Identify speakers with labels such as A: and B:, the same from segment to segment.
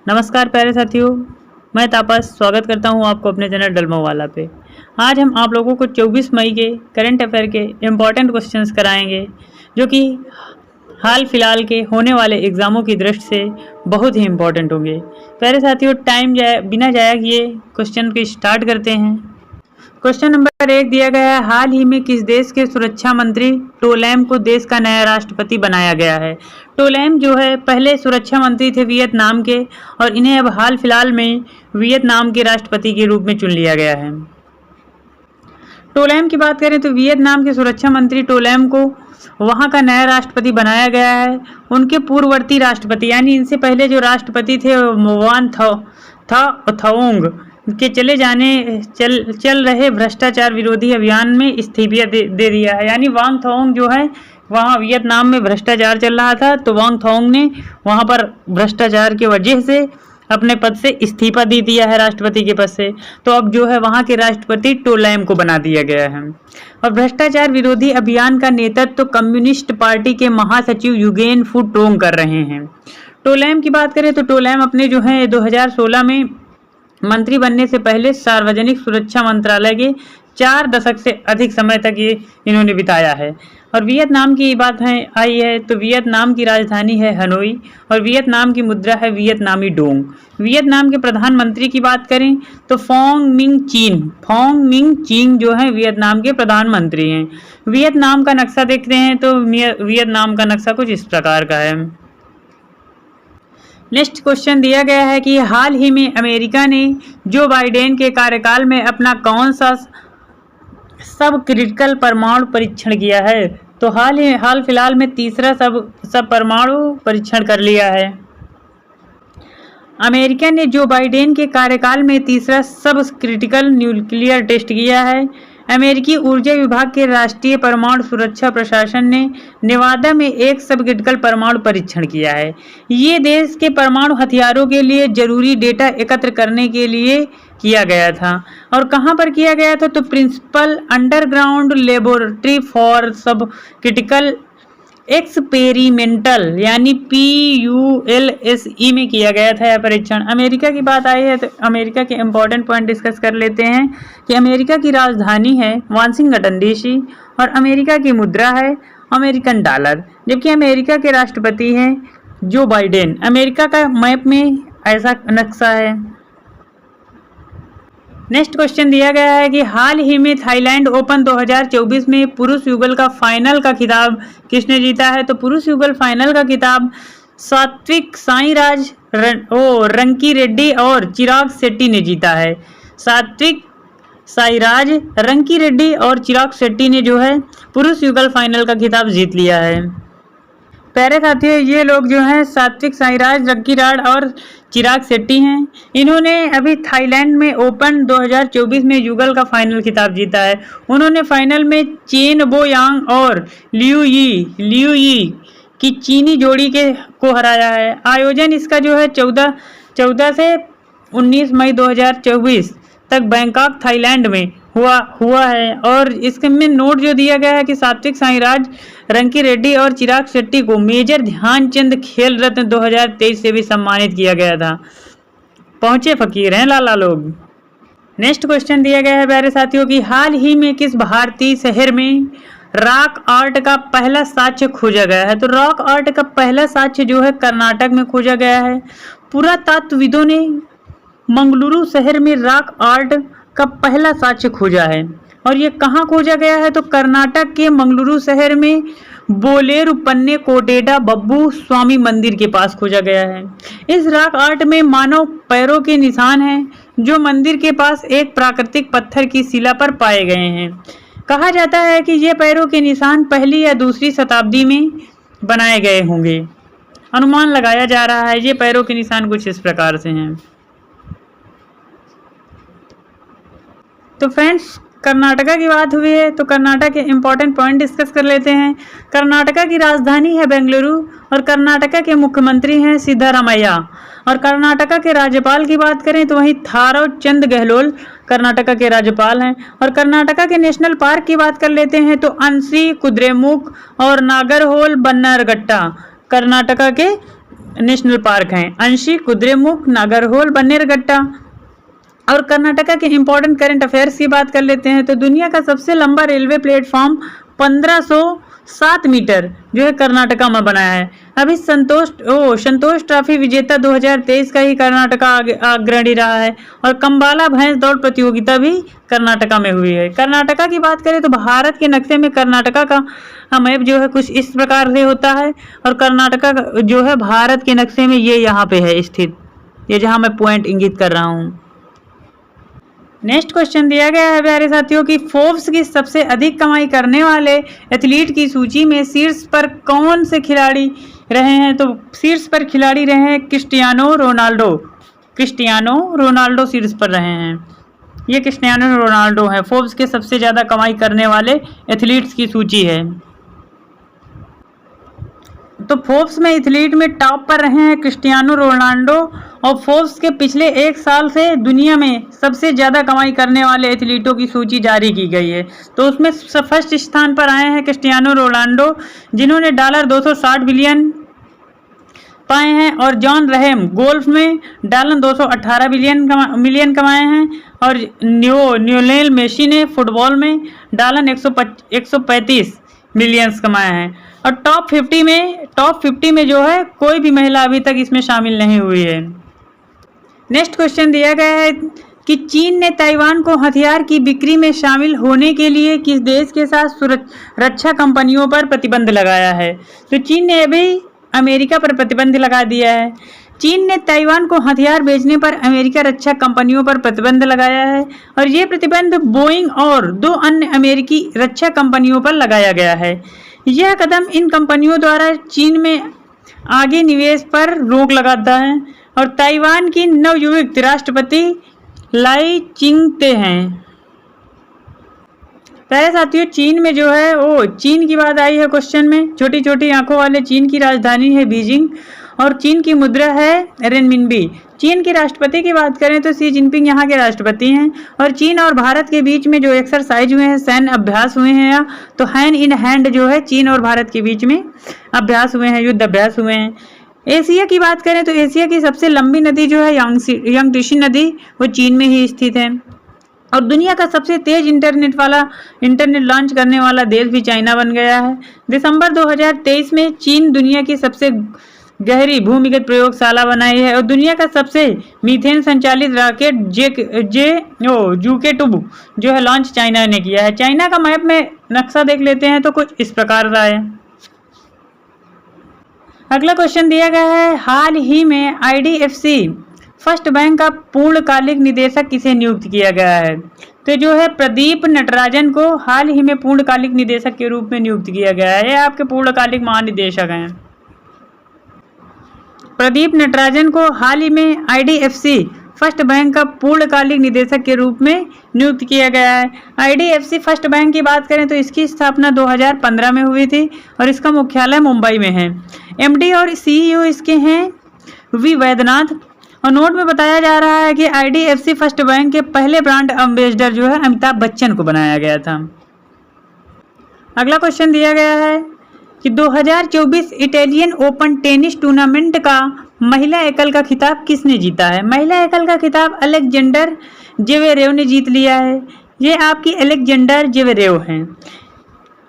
A: नमस्कार प्यारे साथियों, मैं तापस स्वागत करता हूं आपको अपने चैनल डलमोवाला पे। आज हम आप लोगों को 24 मई के करंट अफेयर के इम्पॉर्टेंट क्वेश्चंस कराएंगे, जो कि हाल फिलहाल के होने वाले एग्ज़ामों की दृष्टि से बहुत ही इम्पॉर्टेंट होंगे। प्यारे साथियों, बिना जाया किए क्वेश्चन को स्टार्ट करते हैं। क्वेश्चन नंबर 1 दिया गया है, हाल ही में किस देश के सुरक्षा मंत्री टोलैम को देश का नया राष्ट्रपति बनाया गया है। टोलैम जो है पहले सुरक्षा मंत्री थे वियतनाम के, और इन्हें अब हाल फिलहाल में वियतनाम के राष्ट्रपति के रूप में चुन लिया गया है। टोलैम की बात करें तो वियतनाम के सुरक्षा मंत्री टोलैम को वहां का नया राष्ट्रपति बनाया गया है। उनके पूर्ववर्ती राष्ट्रपति यानी इनसे पहले जो राष्ट्रपति थे वान थाओंग के चल रहे भ्रष्टाचार विरोधी अभियान में इस्तीफा दे दिया है। यानी वांग थाओंग जो है वहाँ वियतनाम में भ्रष्टाचार चल रहा था, तो वांग थाओंग ने वहाँ पर भ्रष्टाचार की वजह से अपने पद से इस्तीफा दे दिया है राष्ट्रपति के पद से। तो अब जो है वहाँ के राष्ट्रपति टोलैम को बना दिया गया है। और भ्रष्टाचार विरोधी अभियान का नेतृत्व तो कम्युनिस्ट पार्टी के महासचिव युगेन फू ट्रोंग कर रहे हैं। टोलैम की बात करें तो टोलैम अपने जो है 2016 में मंत्री बनने से पहले सार्वजनिक सुरक्षा मंत्रालय के 4 दशक से अधिक समय तक ये इन्होंने बिताया है। और वियतनाम की बात आई है तो वियतनाम की राजधानी है हनोई और वियतनाम की मुद्रा है वियतनामी डोंग। वियतनाम के प्रधानमंत्री की बात करें तो फोंग मिंग चीन जो है वियतनाम के प्रधानमंत्री हैं। वियतनाम का नक्शा देखते हैं तो वियतनाम का नक्शा कुछ इस प्रकार का है। नेक्स्ट क्वेश्चन दिया गया है कि हाल ही में अमेरिका ने जो बाइडेन के कार्यकाल में अपना कौन सा सब क्रिटिकल परमाणु परीक्षण किया है। तो हाल फिलहाल में तीसरा सब परमाणु परीक्षण कर लिया है। अमेरिका ने जो बाइडेन के कार्यकाल में तीसरा सब क्रिटिकल न्यूक्लियर टेस्ट किया है। अमेरिकी ऊर्जा विभाग के राष्ट्रीय परमाणु सुरक्षा प्रशासन ने नेवादा में एक सब क्रिटिकल परमाणु परीक्षण किया है। ये देश के परमाणु हथियारों के लिए जरूरी डेटा एकत्र करने के लिए किया गया था। और कहाँ पर किया गया था तो प्रिंसिपल अंडरग्राउंड लेबोरेटरी फॉर सब क्रिटिकल एक्सपेरिमेंटल यानी PULSE में किया गया था यह परीक्षण। अमेरिका की बात आई है तो अमेरिका के इम्पोर्टेंट पॉइंट डिस्कस कर लेते हैं कि अमेरिका की राजधानी है वाशिंगटन DC और अमेरिका की मुद्रा है अमेरिकन डॉलर, जबकि अमेरिका के राष्ट्रपति हैं जो बाइडेन। अमेरिका का मैप में ऐसा नक्शा है। नेक्स्ट क्वेश्चन दिया गया है कि हाल ही में थाईलैंड ओपन 2024 में पुरुष युगल का फाइनल का खिताब किसने जीता है। तो पुरुष युगल फाइनल का खिताब सात्विक साईराज रंकी रेड्डी और चिराग शेट्टी ने जीता है। सात्विक साईराज रंकी रेड्डी और चिराग शेट्टी ने जो है पुरुष युगल फाइनल का खिताब जीत लिया है। प्यारे साथियों, ये लोग जो हैं सात्विक साईराज रंकी राड और चिराग शेट्टी हैं। इन्होंने अभी थाईलैंड में ओपन 2024 में युगल का फाइनल खिताब जीता है। उन्होंने फाइनल में चेन बो यांग और लियू यी की चीनी जोड़ी को हराया है। आयोजन इसका जो है 14 से 19 मई 2024 तक बैंकॉक थाईलैंड में हुआ है। और इसमें नोट जो दिया गया है कि सात्विक साईराज रंकी रेड्डी और चिराग शेट्टी को मेजर ध्यानचंद खेल रत्न 2023 से भी सम्मानित किया गया था। पहुंचे फकीर हैं लाला लोग। नेक्स्ट क्वेश्चन दिया गया है प्यारे साथियों कि हाल ही में किस भारतीय शहर में रॉक आर्ट का पहला साक्ष्य खोजा गया है। तो रॉक आर्ट का पहला साक्ष्य जो है कर्नाटक में खोजा गया है। पुरातत्वविदों ने मंगलुरु शहर में रॉक आर्ट का पहला साक्ष्य खोजा है। और ये कहाँ खोजा गया है तो कर्नाटक के मंगलुरु शहर में बोलेरुपन्ने कोटेडा बब्बू स्वामी मंदिर के पास खोजा गया है। इस रॉक आर्ट में मानव पैरों के निशान हैं जो मंदिर के पास एक प्राकृतिक पत्थर की शिला पर पाए गए हैं। कहा जाता है कि ये पैरों के निशान पहली या दूसरी शताब्दी में बनाए गए होंगे। अनुमान लगाया जा रहा है ये पैरों के निशान कुछ इस प्रकार से हैं। तो फ्रेंड्स, कर्नाटका की बात हुई है तो कर्नाटक के इम्पोर्टेंट पॉइंट डिस्कस कर लेते हैं। कर्नाटका की राजधानी है बेंगलुरु और कर्नाटका के मुख्यमंत्री हैं सिद्धारामैया। और कर्नाटका के राज्यपाल की बात करें तो वहीं थावरचंद चंद गहलोत कर्नाटका के राज्यपाल हैं। और कर्नाटका के नेशनल पार्क की बात कर लेते हैं तो अंशी, कुद्रेमुख और नागरहोल बन्नरघट्टा कर्नाटका के नेशनल पार्क हैं, अंशी, कुद्रेमुख, नागरहोल, बन्नेरघट्टा। और कर्नाटका के इंपॉर्टेंट करंट अफेयर्स की बात कर लेते हैं तो दुनिया का सबसे लंबा रेलवे प्लेटफॉर्म 1507 मीटर जो है कर्नाटका में बना है। अभी संतोष ट्रॉफी विजेता 2023 का ही कर्नाटका अग्रणी रहा है। और कंबाला भैंस दौड़ प्रतियोगिता भी कर्नाटका में हुई है। कर्नाटका की बात करें तो भारत के नक्शे में कर्नाटका का मैप जो है कुछ इस प्रकार से होता है। और कर्नाटका जो है भारत के नक्शे में ये यहाँ पे है स्थित, ये जहाँ मैं पॉइंट इंगित कर रहा हूँ। नेक्स्ट क्वेश्चन दिया गया है प्यारे साथियों की फोर्ब्स की सबसे अधिक कमाई करने वाले एथलीट की सूची में शीर्ष पर कौन से खिलाड़ी रहे हैं? तो शीर्ष पर खिलाड़ी रहे हैं क्रिस्टियानो रोनाल्डो शीर्ष पर रहे हैं। ये क्रिस्टियानो रोनाल्डो है, फोर्ब्स के सबसे ज़्यादा कमाई करने वाले एथलीट्स की सूची है। तो फोर्ब्स में एथलीट में टॉप पर रहे हैं क्रिस्टियानो रोनाल्डो। और फोर्ब्स के पिछले एक साल से दुनिया में सबसे ज़्यादा कमाई करने वाले एथलीटों की सूची जारी की गई है। तो उसमें फर्स्ट स्थान पर आए हैं क्रिस्टियानो रोनाल्डो, जिन्होंने $260 बिलियन पाए हैं। और जॉन रहम गोल्फ में $218 मिलियन कमाए हैं। और न्यूलेल मेसी ने फुटबॉल में $135 मिलियंस कमाए हैं। और टॉप 50 में जो है कोई भी महिला अभी तक इसमें शामिल नहीं हुई है। नेक्स्ट क्वेश्चन दिया गया है कि चीन ने ताइवान को हथियार की बिक्री में शामिल होने के लिए किस देश के साथ रक्षा कंपनियों पर प्रतिबंध लगाया है? तो चीन ने अभी अमेरिका पर प्रतिबंध लगा दिया है। चीन ने ताइवान को हथियार बेचने पर अमेरिका रक्षा कंपनियों पर प्रतिबंध लगाया है। और ये प्रतिबंध बोइंग और 2 अन्य अमेरिकी रक्षा कंपनियों पर लगाया गया है। यह कदम इन कंपनियों द्वारा चीन में आगे निवेश पर रोक लगाता है। और ताइवान की नवनियुक्त राष्ट्रपति लाई चिंगते हैं। प्यारे साथियों, चीन में जो है चीन की बात आई है क्वेश्चन में। छोटी छोटी आंखों वाले चीन की राजधानी है बीजिंग और चीन की मुद्रा है रेनमिनबी। चीन के राष्ट्रपति की बात करें तो शी जिनपिंग यहाँ के राष्ट्रपति हैं। और चीन और भारत के बीच में जो एक्सरसाइज हुए हैं, सैन्य अभ्यास हुए हैं, या तो हैंड इन हैंड जो है चीन और भारत के बीच में अभ्यास हुए हैं, युद्ध अभ्यास हुए हैं। एशिया की बात करें तो एशिया की सबसे लंबी नदी जो है यांगत्से नदी वो चीन में ही स्थित है। और दुनिया का सबसे तेज इंटरनेट लॉन्च करने वाला देश भी चाइना बन गया है। दिसंबर 2023 में चीन दुनिया की सबसे गहरी भूमिगत प्रयोगशाला बनाई है। और दुनिया का सबसे मीथेन संचालित रॉकेट JUKE-2 जो है लॉन्च चाइना ने किया है। चाइना का मैप में नक्शा देख लेते हैं तो कुछ इस प्रकार का है। अगला क्वेश्चन दिया गया है, हाल ही में IDFC फर्स्ट बैंक का पूर्णकालिक निदेशक किसे नियुक्त किया गया है? तो जो है प्रदीप नटराजन को हाल ही में पूर्णकालिक निदेशक के रूप में नियुक्त किया गया है। ये आपके पूर्णकालिक महानिदेशक हैं। प्रदीप नटराजन को हाल ही में IDFC फर्स्ट बैंक का पूर्णकालिक निदेशक के रूप में नियुक्त किया गया है। IDFC फर्स्ट बैंक की बात करें तो इसकी स्थापना 2015 में हुई थी और इसका मुख्यालय मुंबई में है। MD और CEO इसके हैं वी वैद्यनाथ। और नोट में बताया जा रहा है कि IDFC फर्स्ट बैंक के पहले ब्रांड एम्बेसडर जो है अमिताभ बच्चन को बनाया गया था। अगला क्वेश्चन दिया गया है कि 2024 इटालियन ओपन टेनिस टूर्नामेंट का महिला एकल का खिताब किसने जीता है? महिला एकल का खिताब अलेक्जेंडर जेवेरेव ने जीत लिया है। ये आपकी अलेक्जेंडर जेवेरेव हैं।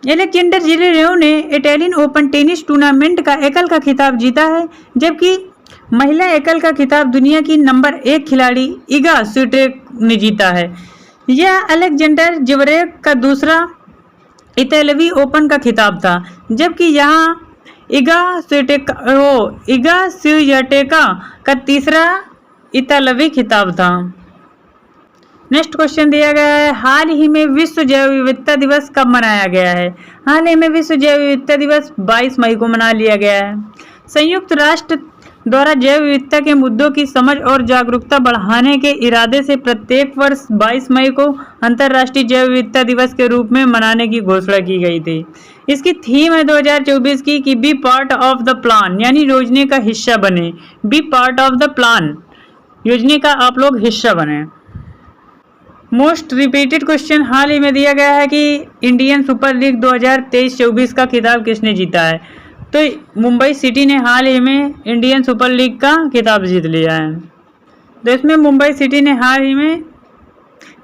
A: अलेक्जेंडर जेवेरेव ने इटालियन ओपन टेनिस टूर्नामेंट का एकल का खिताब जीता है, जबकि महिला एकल का खिताब दुनिया की नंबर 1 खिलाड़ी इगा स्विटेक ने जीता है। यह अलेक्जेंडर जेवेरेव का दूसरा इतालवी ओपन का खिताब था, जबकि यहाँ इगा स्वियाटेका का तीसरा इतालवी खिताब था। नेक्स्ट क्वेश्चन दिया गया है, हाल ही में विश्व जैव विविधता दिवस कब मनाया गया है? हाल ही में विश्व जैव विविधता दिवस 22 मई को मना लिया गया है। संयुक्त राष्ट्र द्वारा जैव विविधता के मुद्दों की समझ और जागरूकता बढ़ाने के इरादे से प्रत्येक वर्ष 22 मई को अंतर्राष्ट्रीय जैव विविधता दिवस के रूप में मनाने की घोषणा की गई थी। इसकी थीम है 2024 की कि be part of the plan, यानी योजना का हिस्सा बने। Be part of the plan, योजना का आप लोग हिस्सा बने। मोस्ट रिपीटेड क्वेश्चन हाल ही में दिया गया है कि इंडियन सुपर लीग 2023-24 का खिताब किसने जीता है? तो मुंबई सिटी ने हाल ही में इंडियन सुपर लीग का खिताब जीत लिया है। तो इसमें मुंबई सिटी ने हाल ही में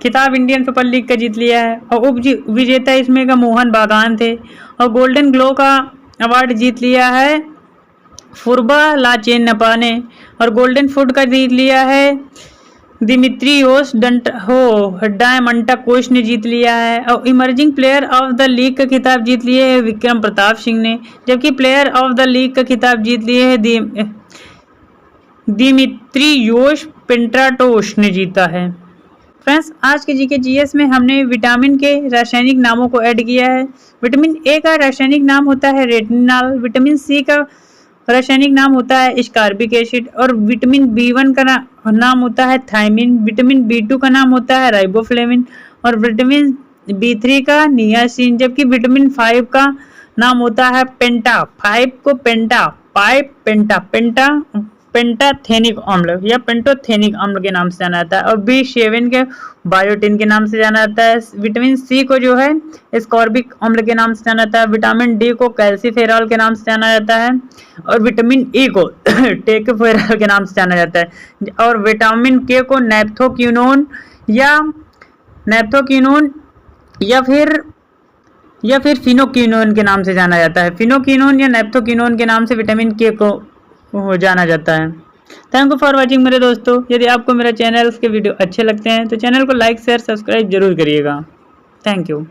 A: खिताब इंडियन सुपर लीग का जीत लिया है और उप विजेता इसमें का मोहन बागान थे। और गोल्डन ग्लो का अवार्ड जीत लिया है फुरबा लाचेनपा ने। और गोल्डन फुट का जीत लिया है दिमित्रियोस डायमंटाकोस ने जीत लिया है। और emerging player of the league का खिताब जीत लिए है विक्रम प्रताप सिंह ने, जबकि प्लेयर ऑफ द लीग का खिताब जीत लिए है दिमित्रियोस पेंट्राटोस ने जीता है। फ्रेंड्स, आज के जीके जीएस में हमने विटामिन के रासायनिक नामों को ऐड किया है। विटामिन ए का रासायनिक नाम होता है रेटिनॉल, विटामिन सी का रासायनिक नाम होता है स्कारबिक एसिड, और विटामिन बी1 का नाम होता है थायमिन, विटामिन बी2 का नाम होता है राइबोफ्लेविन, और विटामिन बी3 का नियासिन, जबकि विटामिन 5 का नाम होता है पेंटा। 5 को पेंटाथेनिक अम्ल या पेंटोथेनिक अम्ल के नाम से जाना जाता है। और बी7 के बायोटिन के नाम से जाना जाता है। विटामिन सी को जो है स्कॉर्बिक अम्ल के नाम से जाना जाता है। विटामिन डी को कैल्सीफेरॉल के नाम से जाना जाता है। और विटामिन ई को टेकोफेरॉल के नाम से जाना जाता है। और विटामिन के को नैप्थोक्विनोन या फिर फिनोक्विनोन के नाम से जाना जाता है। फिनोक्विनोन या नैप्थोक्विनोन के नाम से विटामिन के को जाना जाता है। थैंक यू फॉर वॉचिंग मेरे दोस्तों। यदि आपको मेरा चैनल के वीडियो अच्छे लगते हैं तो चैनल को लाइक शेयर सब्सक्राइब जरूर करिएगा। Thank you.